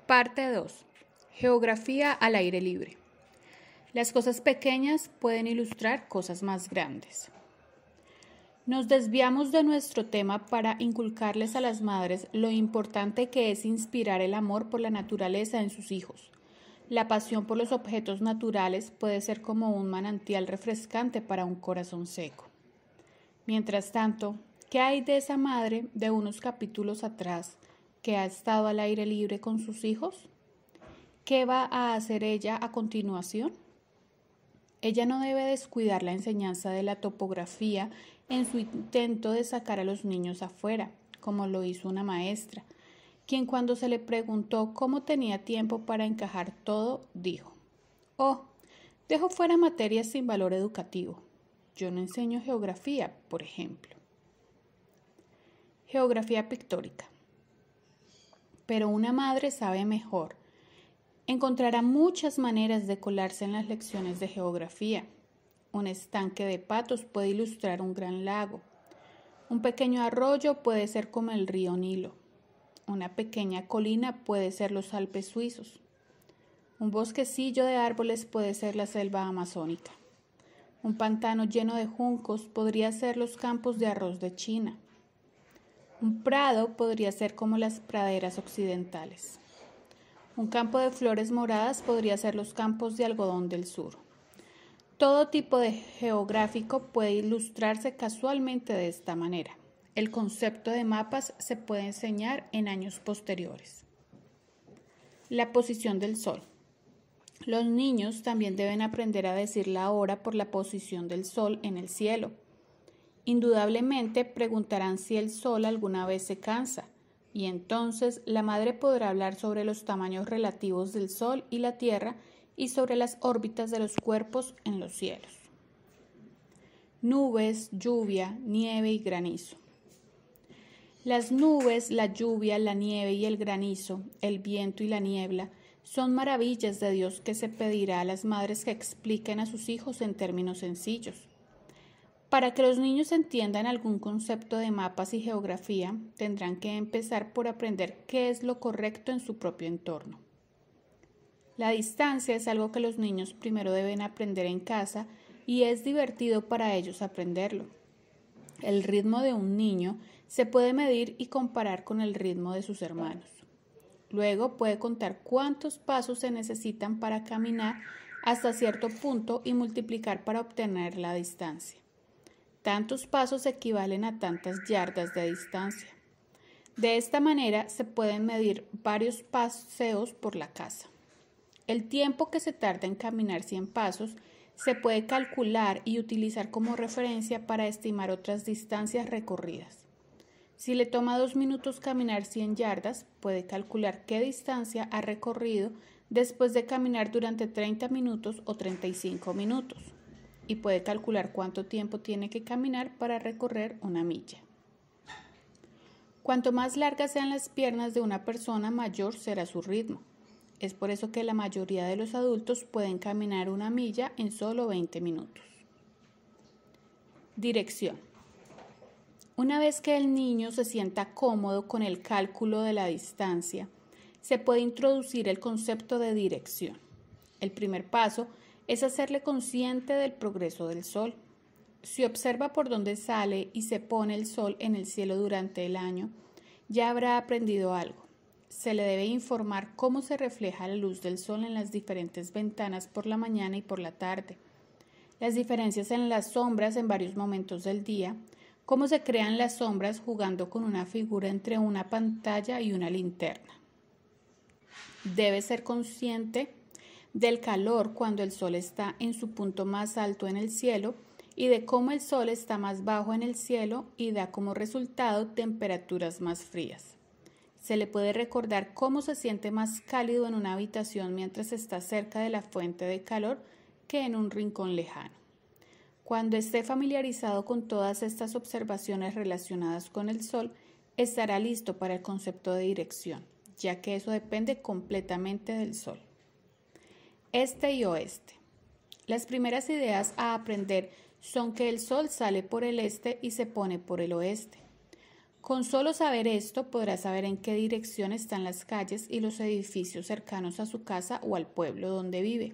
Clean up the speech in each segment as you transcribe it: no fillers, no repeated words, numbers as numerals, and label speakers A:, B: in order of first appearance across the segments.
A: Parte 2. Geografía al aire libre. Las cosas pequeñas pueden ilustrar cosas más grandes. Nos desviamos de nuestro tema para inculcarles a las madres lo importante que es inspirar el amor por la naturaleza en sus hijos. La pasión por los objetos naturales puede ser como un manantial refrescante para un corazón seco. Mientras tanto, ¿qué hay de esa madre de unos capítulos atrás que ha estado al aire libre con sus hijos? ¿Qué va a hacer ella a continuación? Ella no debe descuidar la enseñanza de la topografía en su intento de sacar a los niños afuera, como lo hizo una maestra, quien cuando se le preguntó cómo tenía tiempo para encajar todo, dijo: «Oh, dejo fuera materias sin valor educativo. Yo no enseño geografía, por ejemplo». Geografía pictórica. Pero una madre sabe mejor. Encontrará muchas maneras de colarse en las lecciones de geografía. Un estanque de patos puede ilustrar un gran lago. Un pequeño arroyo puede ser como el río Nilo. Una pequeña colina puede ser los Alpes suizos. Un bosquecillo de árboles puede ser la selva amazónica. Un pantano lleno de juncos podría ser los campos de arroz de China. Un prado podría ser como las praderas occidentales. Un campo de flores moradas podría ser los campos de algodón del sur. Todo tipo de geográfico puede ilustrarse casualmente de esta manera. El concepto de mapas se puede enseñar en años posteriores. La posición del sol. Los niños también deben aprender a decir la hora por la posición del sol en el cielo. Indudablemente preguntarán si el sol alguna vez se cansa, y entonces la madre podrá hablar sobre los tamaños relativos del sol y la tierra y sobre las órbitas de los cuerpos en los cielos. Nubes, lluvia, nieve y granizo. Las nubes, la lluvia, la nieve y el granizo, el viento y la niebla son maravillas de Dios que se pedirá a las madres que expliquen a sus hijos en términos sencillos. Para que los niños entiendan algún concepto de mapas y geografía, tendrán que empezar por aprender qué es lo correcto en su propio entorno. La distancia es algo que los niños primero deben aprender en casa y es divertido para ellos aprenderlo. El ritmo de un niño se puede medir y comparar con el ritmo de sus hermanos. Luego puede contar cuántos pasos se necesitan para caminar hasta cierto punto y multiplicar para obtener la distancia. Tantos pasos equivalen a tantas yardas de distancia. De esta manera se pueden medir varios paseos por la casa. El tiempo que se tarda en caminar 100 pasos se puede calcular y utilizar como referencia para estimar otras distancias recorridas. Si le toma 2 minutos caminar 100 yardas, puede calcular qué distancia ha recorrido después de caminar durante 30 minutos o 35 minutos. Y puede calcular cuánto tiempo tiene que caminar para recorrer una milla. Cuanto más largas sean las piernas de una persona, mayor será su ritmo. Es por eso que la mayoría de los adultos pueden caminar una milla en solo 20 minutos. Dirección. Una vez que el niño se sienta cómodo con el cálculo de la distancia, se puede introducir el concepto de dirección. El primer paso es hacerle consciente del progreso del sol. Si observa por dónde sale y se pone el sol en el cielo durante el año, ya habrá aprendido algo. Se le debe informar cómo se refleja la luz del sol en las diferentes ventanas por la mañana y por la tarde, las diferencias en las sombras en varios momentos del día, cómo se crean las sombras jugando con una figura entre una pantalla y una linterna. Debe ser consciente del calor cuando el sol está en su punto más alto en el cielo y de cómo el sol está más bajo en el cielo y da como resultado temperaturas más frías. Se le puede recordar cómo se siente más cálido en una habitación mientras está cerca de la fuente de calor que en un rincón lejano. Cuando esté familiarizado con todas estas observaciones relacionadas con el sol, estará listo para el concepto de dirección, ya que eso depende completamente del sol. Este y oeste. Las primeras ideas a aprender son que el sol sale por el este y se pone por el oeste. Con solo saber esto, podrá saber en qué dirección están las calles y los edificios cercanos a su casa o al pueblo donde vive.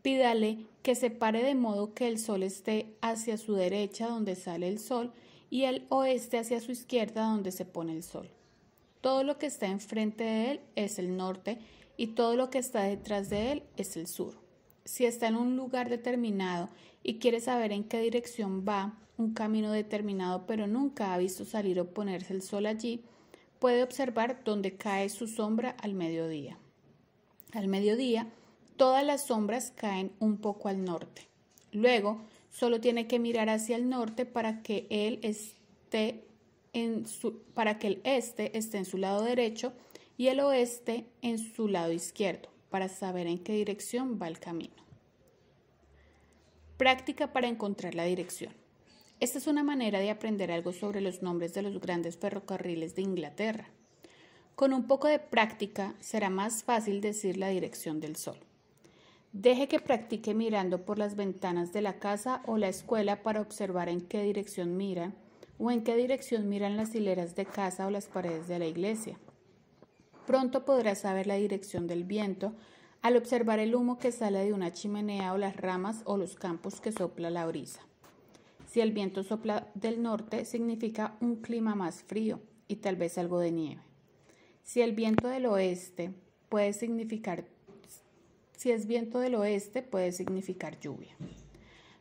A: Pídale que se pare de modo que el sol esté hacia su derecha donde sale el sol y el oeste hacia su izquierda donde se pone el sol. Todo lo que está enfrente de él es el norte y todo lo que está detrás de él es el sur. Si está en un lugar determinado y quiere saber en qué dirección va un camino determinado pero nunca ha visto salir o ponerse el sol allí, puede observar dónde cae su sombra al mediodía. Al mediodía, todas las sombras caen un poco al norte. Luego, solo tiene que mirar hacia el norte para que el este esté en su lado derecho y el oeste en su lado izquierdo, para saber en qué dirección va el camino. Práctica para encontrar la dirección. Esta es una manera de aprender algo sobre los nombres de los grandes ferrocarriles de Inglaterra. Con un poco de práctica será más fácil decir la dirección del sol. Deje que practique mirando por las ventanas de la casa o la escuela para observar en qué dirección miran o en qué dirección miran las hileras de casa o las paredes de la iglesia. Pronto podrá saber la dirección del viento al observar el humo que sale de una chimenea o las ramas o los campos que sopla la brisa. Si el viento sopla del norte, significa un clima más frío y tal vez algo de nieve. Si es viento del oeste, puede significar lluvia.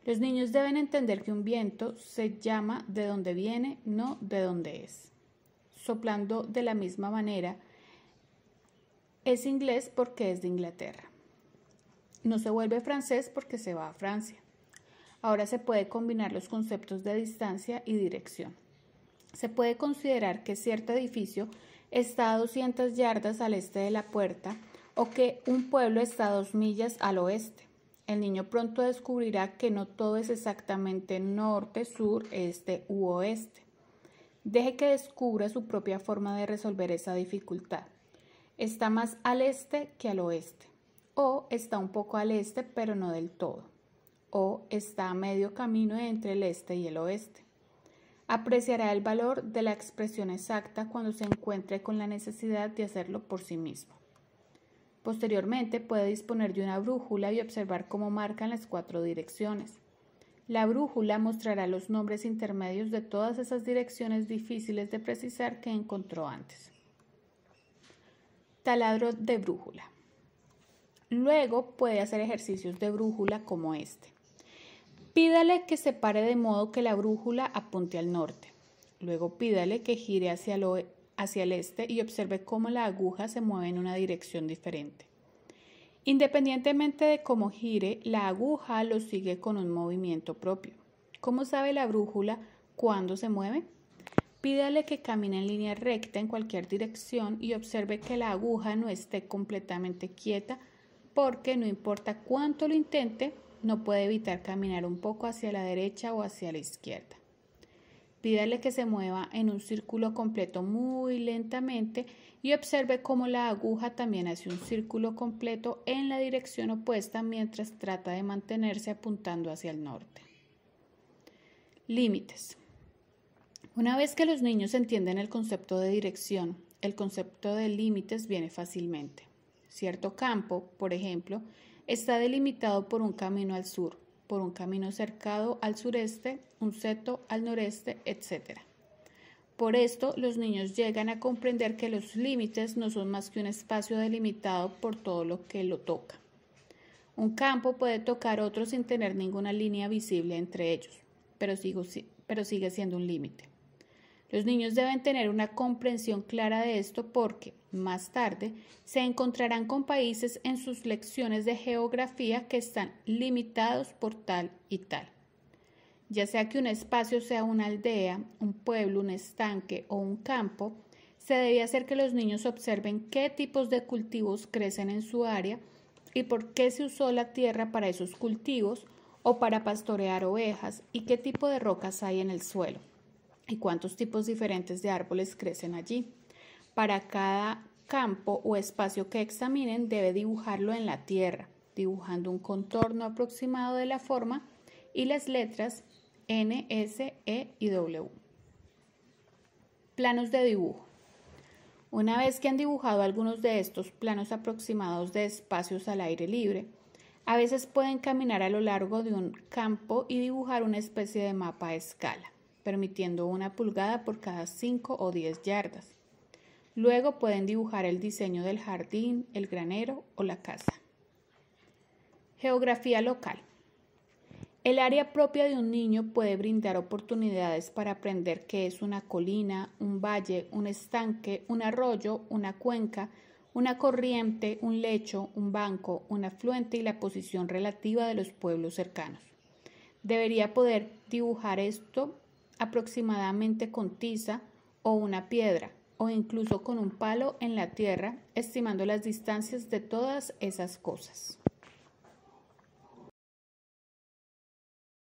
A: Los niños deben entender que un viento se llama de dónde viene, no de dónde es. Soplando de la misma manera, es inglés porque es de Inglaterra. No se vuelve francés porque se va a Francia. Ahora se puede combinar los conceptos de distancia y dirección. Se puede considerar que cierto edificio está a 200 yardas al este de la puerta o que un pueblo está a 2 millas al oeste. El niño pronto descubrirá que no todo es exactamente norte, sur, este u oeste. Deje que descubra su propia forma de resolver esa dificultad. Está más al este que al oeste, o está un poco al este pero no del todo, o está a medio camino entre el este y el oeste. Apreciará el valor de la expresión exacta cuando se encuentre con la necesidad de hacerlo por sí mismo. Posteriormente puede disponer de una brújula y observar cómo marcan las 4 direcciones. La brújula mostrará los nombres intermedios de todas esas direcciones difíciles de precisar que encontró antes. Taladro de brújula. Luego puede hacer ejercicios de brújula como este. Pídale que se pare de modo que la brújula apunte al norte. Luego pídale que gire hacia el este y observe cómo la aguja se mueve en una dirección diferente. Independientemente de cómo gire, la aguja lo sigue con un movimiento propio. ¿Cómo sabe la brújula cuándo se mueve? Pídale que camine en línea recta en cualquier dirección y observe que la aguja no esté completamente quieta porque no importa cuánto lo intente, no puede evitar caminar un poco hacia la derecha o hacia la izquierda. Pídale que se mueva en un círculo completo muy lentamente y observe cómo la aguja también hace un círculo completo en la dirección opuesta mientras trata de mantenerse apuntando hacia el norte. Límites. Una vez que los niños entienden el concepto de dirección, el concepto de límites viene fácilmente. Cierto campo, por ejemplo, está delimitado por un camino al sur, por un camino cercado al sureste, un seto al noreste, etc. Por esto, los niños llegan a comprender que los límites no son más que un espacio delimitado por todo lo que lo toca. Un campo puede tocar otro sin tener ninguna línea visible entre ellos, pero sigue siendo un límite. Los niños deben tener una comprensión clara de esto porque, más tarde, se encontrarán con países en sus lecciones de geografía que están limitados por tal y tal. Ya sea que un espacio sea una aldea, un pueblo, un estanque o un campo, se debe hacer que los niños observen qué tipos de cultivos crecen en su área y por qué se usó la tierra para esos cultivos o para pastorear ovejas y qué tipo de rocas hay en el suelo y cuántos tipos diferentes de árboles crecen allí. Para cada campo o espacio que examinen, debe dibujarlo en la tierra, dibujando un contorno aproximado de la forma y las letras N, S, E y W. Planos de dibujo. Una vez que han dibujado algunos de estos planos aproximados de espacios al aire libre, a veces pueden caminar a lo largo de un campo y dibujar una especie de mapa a escala, permitiendo 1 pulgada por cada 5 o 10 yardas. Luego pueden dibujar el diseño del jardín, el granero o la casa. Geografía local. El área propia de un niño puede brindar oportunidades para aprender qué es una colina, un valle, un estanque, un arroyo, una cuenca, una corriente, un lecho, un banco, un afluente y la posición relativa de los pueblos cercanos. Debería poder dibujar esto aproximadamente con tiza o una piedra, o incluso con un palo en la tierra, estimando las distancias de todas esas cosas.